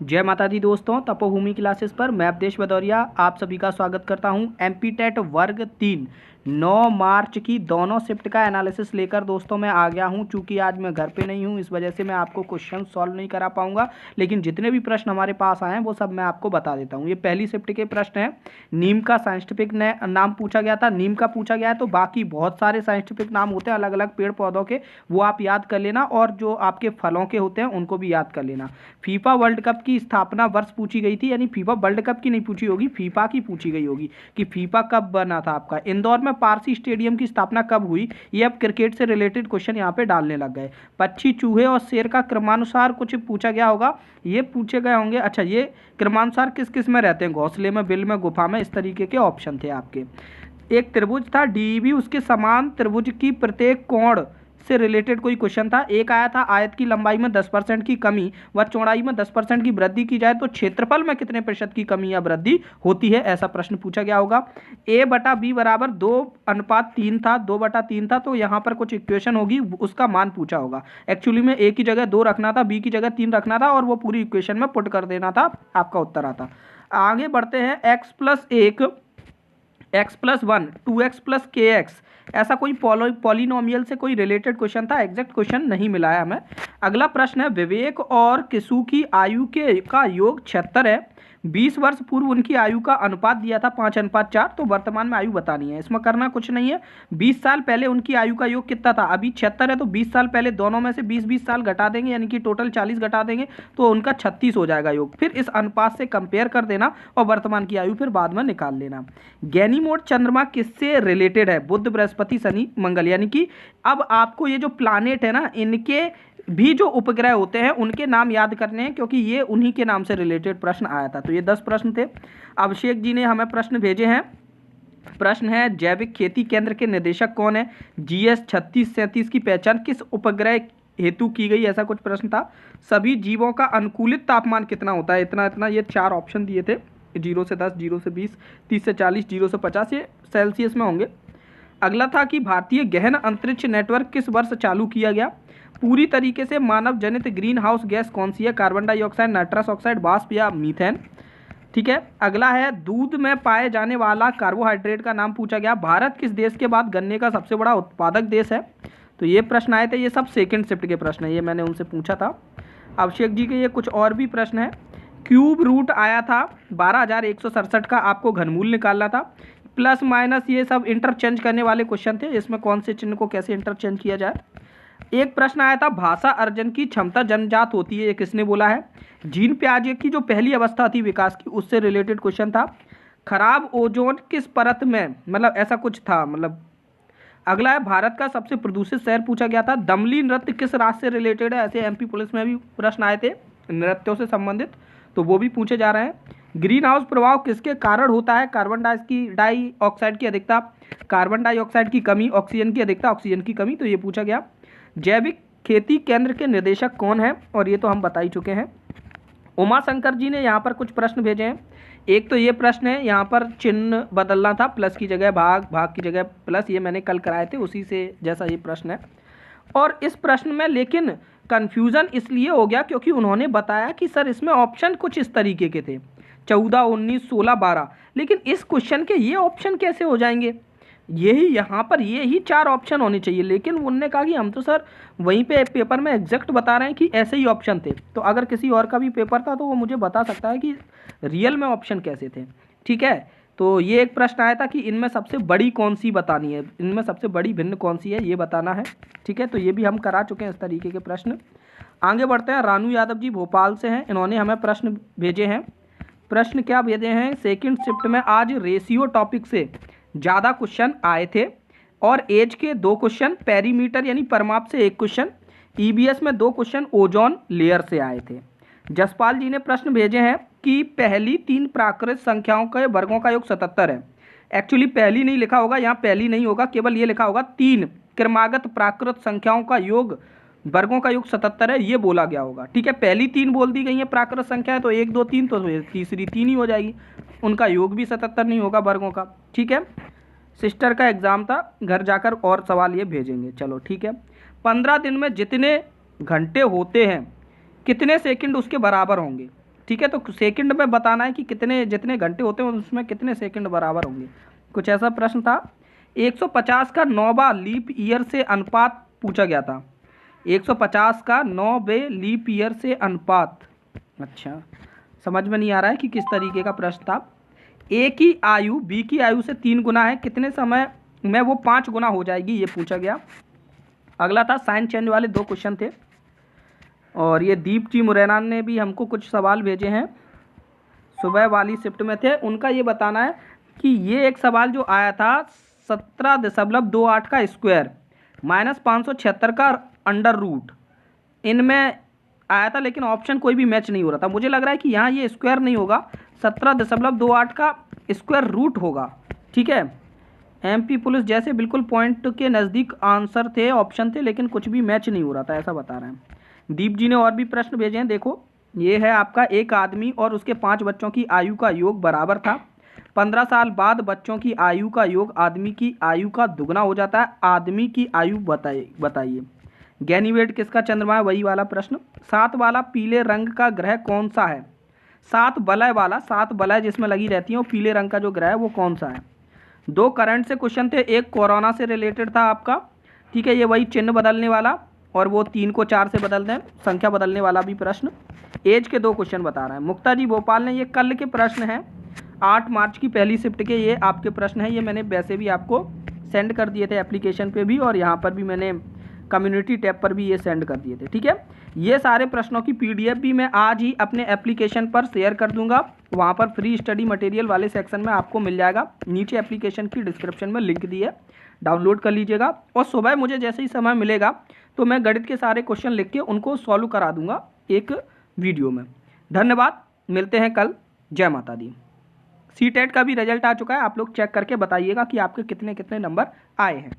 जय माता दी दोस्तों, तपोभूमि क्लासेस पर मैं अवधेश भदौरिया आप सभी का स्वागत करता हूं। एमपी टेट वर्ग 3 9 मार्च की दोनों शिफ्ट का एनालिसिस लेकर दोस्तों मैं आ गया हूं। चूंकि आज मैं घर पे नहीं हूं, इस वजह से मैं आपको क्वेश्चन सॉल्व नहीं करा पाऊंगा, लेकिन जितने भी प्रश्न हमारे पास आए हैं वो सब मैं आपको बता देता हूं। ये पहली शिफ्ट के प्रश्न हैं। नीम का साइंटिफिक नाम पूछा गया था, नीम का पूछा गया है, तो बाकी बहुत सारे साइंटिफिक नाम होते हैं अलग अलग पेड़ पौधों के, वो आप याद कर लेना, और जो आपके फलों के होते हैं उनको भी याद कर लेना। फीफा वर्ल्ड कप की स्थापना वर्ष पूछी गई थी, यानी फीफा वर्ल्ड कप की नहीं पूछी होगी, फीफा की पूछी गई होगी कि फीफा कब बना था आपका। इंदौर में पारसी स्टेडियम की स्थापना कब हुई, ये अब क्रिकेट से रिलेटेड क्वेश्चन यहाँ पे डालने लग गए। पक्षी, चूहे और शेर का क्रमानुसार कुछ पूछा गया होगा, ये पूछे गए होंगे। अच्छा, ये क्रमानुसार किस किस में रहते हैं, घोंसले में, बिल में, गुफा में, इस तरीके के ऑप्शन थे आपके। एक त्रिभुज था डीईबी, उसके समान त्रिभुज की प्रत्येक कोण से रिलेटेड कोई क्वेश्चन था। एक आया था आयत की लंबाई में 10% की कमी व चौड़ाई में 10% की वृद्धि की जाए तो क्षेत्रफल में कितने प्रतिशत की कमी या वृद्धि होती है, ऐसा प्रश्न पूछा गया होगा। A/B बराबर 2:3 था, 2/3 था, तो यहाँ पर कुछ इक्वेशन होगी, उसका मान पूछा होगा। एक्चुअली में A की जगह 2 रखना था, B की जगह 3 रखना था, और वो पूरी इक्वेशन में पुट कर देना था, आपका उत्तर आता। आगे बढ़ते हैं। x+1 x+1 2x+kx, ऐसा कोई पॉलिनोमियल से कोई रिलेटेड क्वेश्चन था, एग्जैक्ट क्वेश्चन नहीं मिला है हमें। अगला प्रश्न है, विवेक और किशु की आयु का योग 76 है। 20 वर्ष पूर्व उनकी आयु का अनुपात दिया था 5:4, तो वर्तमान में आयु बतानी है। इसमें करना कुछ नहीं है। 20 साल पहले उनकी आयु का योग कितना था, अभी 76 है, तो 20 साल पहले दोनों में से 20-20 साल घटा देंगे, यानी कि टोटल 40 घटा देंगे, तो उनका 36 हो जाएगा योग। फिर इस अनुपात से कंपेयर कर देना और वर्तमान की आयु फिर बाद में निकाल लेना। गैनीमोड चंद्रमा किससे रिलेटेड है, बुध, बृहस्पति, शनि, मंगल, यानी कि अब आपको ये जो प्लानेट है ना, इनके भी जो उपग्रह होते हैं उनके नाम याद करने हैं, क्योंकि ये उन्हीं के नाम से रिलेटेड प्रश्न आया था। तो ये 10 प्रश्न थे। अभिषेक जी ने हमें प्रश्न भेजे हैं। प्रश्न है, जैविक खेती केंद्र के निदेशक कौन है, GS 3637 की पहचान किस उपग्रह हेतु की गई, ऐसा कुछ प्रश्न था। सभी जीवों का अनुकूलित तापमान कितना होता है, इतना इतना, ये 4 ऑप्शन दिए थे, 0 से 10, 0 से 20, 30 से 40, 0 से 50, ये सेल्सियस में होंगे। अगला था कि भारतीय गहन अंतरिक्ष नेटवर्क किस वर्ष चालू किया गया। पूरी तरीके से मानव जनित ग्रीन हाउस गैस कौन सी है, कार्बन डाइऑक्साइड, नाइट्रस ऑक्साइड, वाष्प या मीथेन। ठीक है। अगला है, दूध में पाए जाने वाला कार्बोहाइड्रेट का नाम पूछा गया। भारत किस देश के बाद गन्ने का सबसे बड़ा उत्पादक देश है, तो ये प्रश्न आए थे। ये सब सेकंड शिफ्ट के प्रश्न है, ये मैंने उनसे पूछा था। अभिषेक जी के ये कुछ और भी प्रश्न है। क्यूब रूट आया था 12,167 का, आपको घनमूल निकालना था। प्लस माइनस ये सब इंटरचेंज करने वाले क्वेश्चन थे, इसमें कौन से चिन्ह को कैसे इंटरचेंज किया जाए। एक प्रश्न आया था, भाषा अर्जन की क्षमता जन्मजात होती है, ये किसने बोला है। जीन पियाजे की जो पहली अवस्था थी विकास की, उससे रिलेटेड क्वेश्चन था। खराब ओजोन किस परत में, मतलब ऐसा कुछ था, मतलब। अगला है, भारत का सबसे प्रदूषित शहर पूछा गया था। दमली नृत्य किस राज्य से रिलेटेड है, ऐसे MP पुलिस में भी प्रश्न आए थे नृत्यों से संबंधित, तो वो भी पूछे जा रहे हैं। ग्रीन हाउस प्रभाव किसके कारण होता है, कार्बन डाइऑक्साइड की अधिकता, कार्बन डाइऑक्साइड की कमी, ऑक्सीजन की अधिकता, ऑक्सीजन की कमी, तो ये पूछा गया। जैविक खेती केंद्र के निदेशक कौन है, और ये तो हम बता ही चुके हैं। उमा शंकर जी ने यहाँ पर कुछ प्रश्न भेजे हैं। एक तो ये प्रश्न है, यहाँ पर चिन्ह बदलना था, प्लस की जगह भाग, भाग की जगह प्लस, ये मैंने कल कराए थे, उसी से जैसा ये प्रश्न है। और इस प्रश्न में लेकिन कन्फ्यूज़न इसलिए हो गया क्योंकि उन्होंने बताया कि सर इसमें ऑप्शन कुछ इस तरीके के थे, 14, 19, 16, 12, लेकिन इस क्वेश्चन के ये ऑप्शन कैसे हो जाएंगे, यही यहाँ पर ये ही 4 ऑप्शन होने चाहिए। लेकिन उन्होंने कहा कि हम तो सर वहीं पे पेपर में एग्जैक्ट बता रहे हैं कि ऐसे ही ऑप्शन थे, तो अगर किसी और का भी पेपर था तो वो मुझे बता सकता है कि रियल में ऑप्शन कैसे थे। ठीक है, तो ये एक प्रश्न आया था कि इनमें सबसे बड़ी कौन सी बतानी है, इनमें सबसे बड़ी भिन्न कौन सी है, ये बताना है। ठीक है, तो ये भी हम करा चुके हैं इस तरीके के प्रश्न। आगे बढ़ते हैं। रानू यादव जी भोपाल से हैं, इन्होंने हमें प्रश्न भेजे हैं। प्रश्न क्या भेजे हैं, सेकंड शिफ्ट में आज रेशियो टॉपिक से ज़्यादा क्वेश्चन आए थे, और एज के 2 क्वेश्चन, पेरीमीटर यानी परमाप से 1 क्वेश्चन, EBS में 2 क्वेश्चन ओजोन लेयर से आए थे। जसपाल जी ने प्रश्न भेजे हैं कि पहली 3 प्राकृत संख्याओं के वर्गों का योग 77 है। एक्चुअली पहली नहीं लिखा होगा, यहाँ पहली नहीं होगा, केवल ये लिखा होगा 3 क्रमागत प्राकृत संख्याओं का योग, वर्गों का योग 77 है, ये बोला गया होगा। ठीक है, पहली 3 बोल दी गई है प्राकृत संख्या है, तो 1, 2, 3, तो तीसरी 3 ही हो जाएगी, उनका योग भी 77 नहीं होगा वर्गों का। ठीक है, सिस्टर का एग्ज़ाम था, घर जाकर और सवाल ये भेजेंगे। चलो ठीक है। 15 दिन में जितने घंटे होते हैं कितने सेकंड उसके बराबर होंगे, ठीक है, तो सेकंड में बताना है कि कितने, जितने घंटे होते हैं उसमें कितने सेकंड बराबर होंगे। कुछ ऐसा प्रश्न था। 150 का 9वां लीप ईयर से अनुपात पूछा गया था। 150 का 9वें लीप ईयर से अनुपात, अच्छा समझ में नहीं आ रहा है कि किस तरीके का प्रश्न था। ए की आयु बी की आयु से 3 गुना है, कितने समय में वो 5 गुना हो जाएगी, ये पूछा गया। अगला था साइन चेंज वाले 2 क्वेश्चन थे, और ये दीप जी मुरैना ने भी हमको कुछ सवाल भेजे हैं, सुबह वाली शिफ्ट में थे। उनका ये बताना है कि ये एक सवाल जो आया था 17.28 का स्क्वायर -576 का अंडर रूट, इनमें आया था, लेकिन ऑप्शन कोई भी मैच नहीं हो रहा था। मुझे लग रहा है कि यहाँ ये स्क्वायर नहीं होगा, 17.28 का स्क्वायर रूट होगा। ठीक है, एमपी पुलिस जैसे बिल्कुल पॉइंट के नज़दीक आंसर थे, ऑप्शन थे, लेकिन कुछ भी मैच नहीं हो रहा था, ऐसा बता रहे हैं। दीप जी ने और भी प्रश्न भेजे हैं, देखो ये है आपका, एक आदमी और उसके 5 बच्चों की आयु का योग बराबर था। 15 साल बाद बच्चों की आयु का योग आदमी की आयु का दुगना हो जाता है। आदमी की आयु बताइए। गैनीमेड किसका चंद्रमा है, वही वाला प्रश्न। 7 वाला पीले रंग का ग्रह कौन सा है? 7 वलय वाला, 7 वलय जिसमें लगी रहती है, वो पीले रंग का जो ग्रह है वो कौन सा है? 2 करंट से क्वेश्चन थे, एक कोरोना से रिलेटेड था आपका। ठीक है, ये वही चिन्ह बदलने वाला, और वो 3 को 4 से बदल दें, संख्या बदलने वाला भी प्रश्न। एज के 2 क्वेश्चन बता रहे हैं। मुक्ता जी भोपाल ने, ये कल के प्रश्न हैं, 8 मार्च की पहली शिफ्ट के ये आपके प्रश्न हैं। ये मैंने वैसे भी आपको सेंड कर दिए थे एप्लीकेशन पे भी, और यहाँ पर भी मैंने कम्युनिटी टैब पर भी ये सेंड कर दिए थे। ठीक है, ये सारे प्रश्नों की PDF भी मैं आज ही अपने एप्लीकेशन पर शेयर कर दूंगा। वहाँ पर फ्री स्टडी मटेरियल वाले सेक्शन में आपको मिल जाएगा, नीचे एप्लीकेशन की डिस्क्रिप्शन में लिंक दी है, डाउनलोड कर लीजिएगा। और सुबह मुझे जैसे ही समय मिलेगा तो मैं गणित के सारे क्वेश्चन लिख के उनको सॉल्व करा दूंगा एक वीडियो में। धन्यवाद, मिलते हैं कल। जय माता दी। CTET का भी रिजल्ट आ चुका है, आप लोग चेक करके बताइएगा कि आपके कितने कितने नंबर आए हैं।